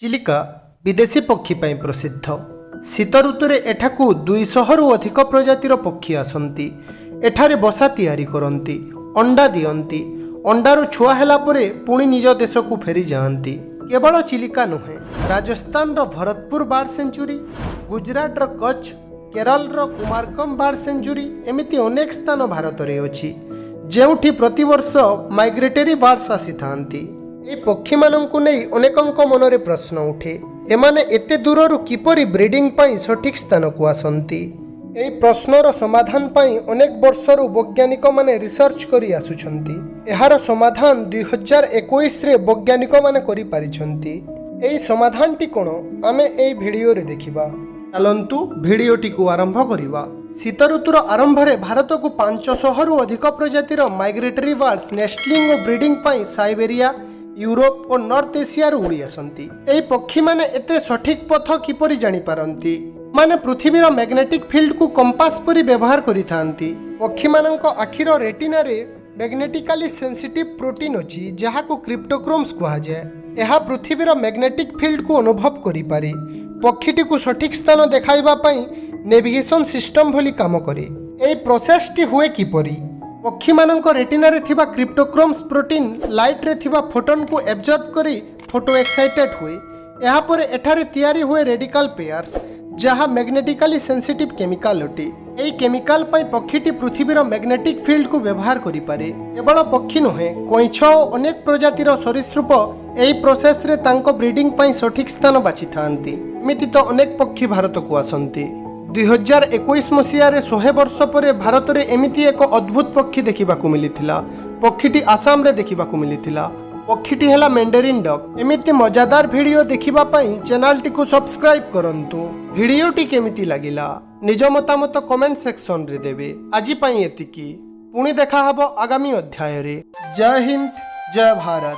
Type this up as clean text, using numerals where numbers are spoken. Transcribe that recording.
ଚିଲିକା ବିଦେଶୀ ପକ୍ଷୀ ପାଇଁ ପ୍ରସିଦ୍ଧ। ଶୀତ ଋତୁରେ ଏଠାକୁ 200ରୁ ଅଧିକ ପ୍ରଜାତିର ପକ୍ଷୀ ଆସନ୍ତି। ଏଠାରେ ବସା ତିଆରି କରନ୍ତି, ଅଣ୍ଡା ଦିଅନ୍ତି। ଅଣ୍ଡାରୁ ଛୁଆ ହେଲା ପରେ ପୁଣି ନିଜ ଦେଶକୁ ଫେରିଯାଆନ୍ତି। କେବଳ ଚିଲିକା ନୁହେଁ, ରାଜସ୍ଥାନର ଭରତପୁର ବାର୍ଡ ସେଞ୍ଚୁରୀ, ଗୁଜରାଟର କଚ୍ଛ, କେରଳର କୁମାରକମ୍ ବାର୍ଡ ସେଞ୍ଚୁରୀ ଏମିତି ଅନେକ ସ୍ଥାନ ଭାରତରେ ଅଛି, ଯେଉଁଠି ପ୍ରତିବର୍ଷ ମାଇଗ୍ରେଟରୀ ବାର୍ଡସ୍ ଆସିଥାନ୍ତି। ଏହି ପକ୍ଷୀମାନଙ୍କୁ ନେଇ ଅନେକଙ୍କ ମନରେ ପ୍ରଶ୍ନ ଉଠେ, ଏମାନେ ଏତେ ଦୂରରୁ କିପରି ବ୍ରିଡିଂ ପାଇଁ ସଠିକ୍ ସ୍ଥାନକୁ ଆସନ୍ତି? ଏହି ପ୍ରଶ୍ନର ସମାଧାନ ପାଇଁ ଅନେକ ବର୍ଷରୁ ବୈଜ୍ଞାନିକମାନେ ରିସର୍ଚ୍ଚ କରି ଆସୁଛନ୍ତି। ଏହାର ସମାଧାନ 2021ରେ ବୈଜ୍ଞାନିକମାନେ କରିପାରିଛନ୍ତି। ଏହି ସମାଧାନଟି କ'ଣ, ଆମେ ଏହି ଭିଡ଼ିଓରେ ଦେଖିବା। ଚାଲନ୍ତୁ ଭିଡ଼ିଓଟିକୁ ଆରମ୍ଭ କରିବା। ଶୀତ ଋତୁର ଆରମ୍ଭରେ ଭାରତକୁ 500ରୁ ଅଧିକ ପ୍ରଜାତିର ମାଇଗ୍ରେଟରୀ ବାର୍ଡସ୍ ନେଷ୍ଟଲିଂ ଓ ବ୍ରିଡିଂ ପାଇଁ ସାଇବେରିଆ, ୟୁରୋପ ଓ ନର୍ଥ ଏସିଆରୁ ଉଡ଼ି ଆସନ୍ତି। ଏହି ପକ୍ଷୀମାନେ ଏତେ ସଠିକ୍ ପଥ କିପରି ଜାଣିପାରନ୍ତି? ମାନେ ପୃଥିବୀର ମ୍ୟାଗ୍ନେଟିକ୍ ଫିଲ୍ଡକୁ କମ୍ପାସ ପରି ବ୍ୟବହାର କରିଥାନ୍ତି। ପକ୍ଷୀମାନଙ୍କ ଆଖିର ରେଟିନାରେ ମ୍ୟାଗ୍ନେଟିକାଲି ସେନ୍ସିଟିଭ୍ ପ୍ରୋଟିନ୍ ଅଛି, ଯାହାକୁ କ୍ରିପ୍ଟୋକ୍ରୋମ୍ସ କୁହାଯାଏ। ଏହା ପୃଥିବୀର ମ୍ୟାଗ୍ନେଟିକ୍ ଫିଲ୍ଡକୁ ଅନୁଭବ କରିପାରେ। ପକ୍ଷୀଟିକୁ ସଠିକ୍ ସ୍ଥାନ ଦେଖାଇବା ପାଇଁ ନେଭିଗେସନ୍ ସିଷ୍ଟମ୍ ଭଳି କାମ କରେ। ଏହି ପ୍ରୋସେସଟି ହୁଏ କିପରି? ପକ୍ଷୀମାନଙ୍କ ରେଟିନାରେ ଥିବା କ୍ରିପ୍ଟୋକ୍ରୋମ୍ସ ପ୍ରୋଟିନ୍ ଲାଇଟ୍ରେ ଥିବା ଫୋଟନ୍କୁ ଏବଜର୍ଭ କରି ଫୋଟୋ ଏକ୍ସାଇଟେଡ୍ ହୁଏ। ଏହାପରେ ଏଠାରେ ତିଆରି ହୁଏ ରେଡିକାଲ ପେୟାର୍ସ, ଯାହା ମ୍ୟାଗ୍ନେଟିକାଲି ସେନ୍ସିଟିଭ୍ କେମିକାଲ ଅଟେ। ଏହି କେମିକାଲ ପାଇଁ ପକ୍ଷୀଟି ପୃଥିବୀର ମ୍ୟାଗ୍ନେଟିକ୍ ଫିଲ୍ଡକୁ ବ୍ୟବହାର କରିପାରେ। କେବଳ ପକ୍ଷୀ ନୁହେଁ, କଇଁଛ ଓ ଅନେକ ପ୍ରଜାତିର ସରୀସୃପ ଏହି ପ୍ରୋସେସରେ ତାଙ୍କ ବ୍ରିଡିଂ ପାଇଁ ସଠିକ୍ ସ୍ଥାନ ବାଛିଥାନ୍ତି। ଏମିତି ତ ଅନେକ ପକ୍ଷୀ ଭାରତକୁ ଆସନ୍ତି। 2021 ମସିହାରେ 100 ବର୍ଷ ପରେ ଭାରତରେ ଏମିତି ଏକ ଅଦ୍ଭୁତ ପକ୍ଷୀ ଦେଖିବାକୁ ମିଳିଥିଲା। ପକ୍ଷୀଟି ଆସାମରେ ଦେଖିବାକୁ ମିଳିଥିଲା। ପକ୍ଷୀଟି ହେଲା ମେଣ୍ଡାରିନ୍ ଡକ୍। ଏମିତି ମଜାଦାର ଭିଡ଼ିଓ ଦେଖିବା ପାଇଁ ଚ୍ୟାନେଲଟିକୁ ସବସ୍କ୍ରାଇବ୍ କରନ୍ତୁ। ଭିଡ଼ିଓଟି କେମିତି ଲାଗିଲା ନିଜ ମତାମତ କମେଣ୍ଟ ସେକ୍ସନରେ ଦେବେ। ଆଜି ପାଇଁ ଏତିକି, ପୁଣି ଦେଖା ହେବ ଆଗାମୀ ଅଧ୍ୟାୟରେ। ଜୟ ହିନ୍ଦ, ଜୟ ଭାରତ।